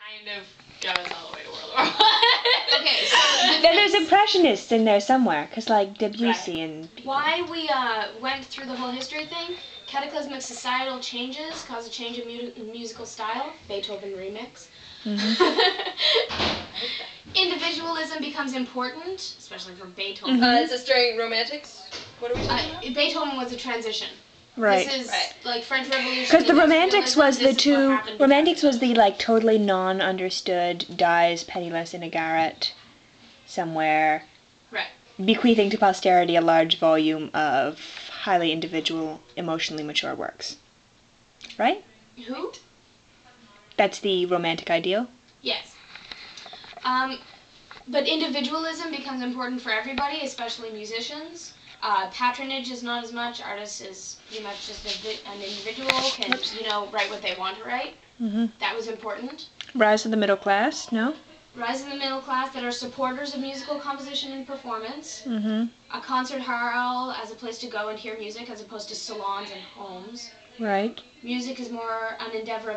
kind of goes all the way to World War I. Okay, so Then there's Impressionists in there somewhere, because like Debussy and people. why we went through the whole history thing, cataclysmic societal changes cause a change in musical style, Beethoven remix. Individualism becomes important, especially for Beethoven. Is this during Romantics? What are we talking about? Beethoven was a transition. Right. This is like French Revolution. Because the Romantics was the two. Romantics was the the like totally non-understood, dies penniless in a garret somewhere, right. bequeathing to posterity a large volume of highly individual, emotionally mature works. Right? Who? That's the Romantic ideal. Yes. But individualism becomes important for everybody, especially musicians. Patronage is not as much. Artists is pretty much just an individual can, write what they want to write. That was important. Rise of the middle class, no? Rise in the middle class that are supporters of musical composition and performance. A concert hall as a place to go and hear music as opposed to salons and homes. Right. Music is more an endeavor of